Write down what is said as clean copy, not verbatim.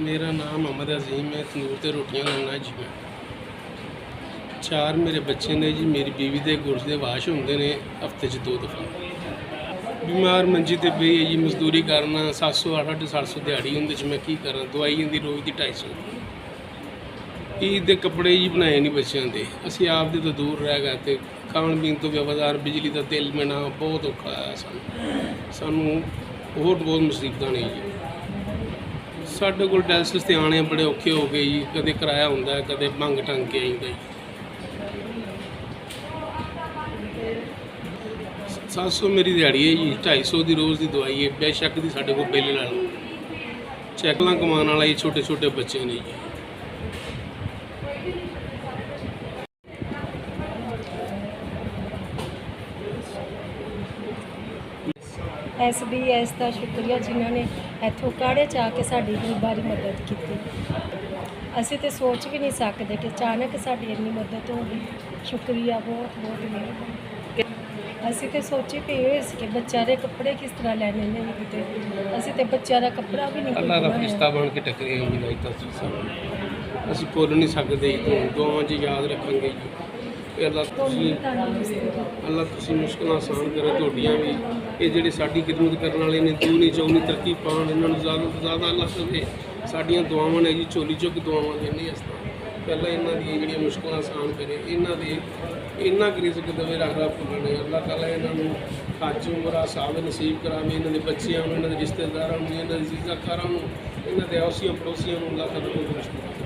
मेरा नाम मोहम्मद अजीम है। तंदूर ते रोटियां लाना जी मैं। 4 मेरे बच्चे ने जी। मेरी बीवी के गुरदे वाश होंगे ने हफ्ते 2 दफ़ा। बीमार मंजी ते पई है जी। मजदूरी करना 700 850 दिहाड़ी उंदे मैं की करा। दवाई दी रोज़ की 250। ईद के कपड़े जी बनाए नहीं बच्चों के। असी आप दे तो दूर रह गए तो खाण पीण तो व्यवहार बिजली का बिल मिलना बहुत औखा है। सानू होर बहुत मुसीबत ने जी। साढ़े को डायलिसिस ते आने बड़े औखे हो गए जी। कदे किराया होंदा है, कदे भंग टंग के आईंदा जी। 700 मेरी दिहाड़ी है जी। 250 की रोज़ की दवाई है। बेशक की साढ़े को बिल ला लो। चैकलां कमाने वाला जी। छोटे छोटे बच्चे ने जी। SBS ਦਾ ਸ਼ੁਕਰੀਆ ਜਿਨ੍ਹਾਂ ਨੇ ਇੱਥੋਂ ਕਾੜੇ 'ਚ ਆ ਕੇ ਸਾਡੀ ਗਰੀਬਾਂ ਦੀ ਮਦਦ ਕੀਤੀ। ਅਸੀਂ ਤਾਂ ਸੋਚ ਵੀ ਨਹੀਂ ਸਕਦੇ ਕਿ ਅਚਾਨਕ ਸਾਡੀ ਇੰਨੀ ਮਦਦ ਹੋ ਗਈ। ਸ਼ੁਕਰੀਆ, ਬਹੁਤ ਬਹੁਤ ਮਿਹਰਬਾਨੀ। ਅਸੀਂ ਤਾਂ ਸੋਚੀ ਪਏ ਹੋਏ ਸੀ ਕਿ ਬੱਚਿਆਂ ਦੇ ਕੱਪੜੇ ਕਿਸ ਤਰ੍ਹਾਂ ਲੈਣੇ ਨੇ ਕਿਤੇ। ਅਸੀਂ ਤਾਂ ਬੱਚਿਆਂ ਦਾ ਕੱਪੜਾ ਵੀ ਨਹੀਂ अल्लाह का फरिश्ता बन के टकरे हैं जी। असी भुल नहीं सकते जी। दुआवां च याद रखेंगे जी। अल्लाह तुसी मुश्किल आसान करे तुहाडियां भी। ये जिहड़े साडी खिदमत करने वाले ने दूनी चौनी तरक्की पाउण। इन्हां नूं ज़्यादा तो ज़्यादा अल्लाह करे। साडियां दुआवां ने जी। झोली चुक दुआवां देने अस पहला इन्हां दी जिहड़ियां मुश्किल आसान करे। इन्हां क रिज़्क देवे रब भुल्लणे। अल्लाह ताला इन्हां नूं हज उमरा साहब नसीब करावे। इन्हां दे बच्चिआं नूं, इन्हां दे रिश्तेदारां नूं, इन्हां दे अज़ीज़ाकारां नूं, इन्हां दे अड़ोसियां पड़ोसियां नूं अल्लाह ताला तंदुरुस्त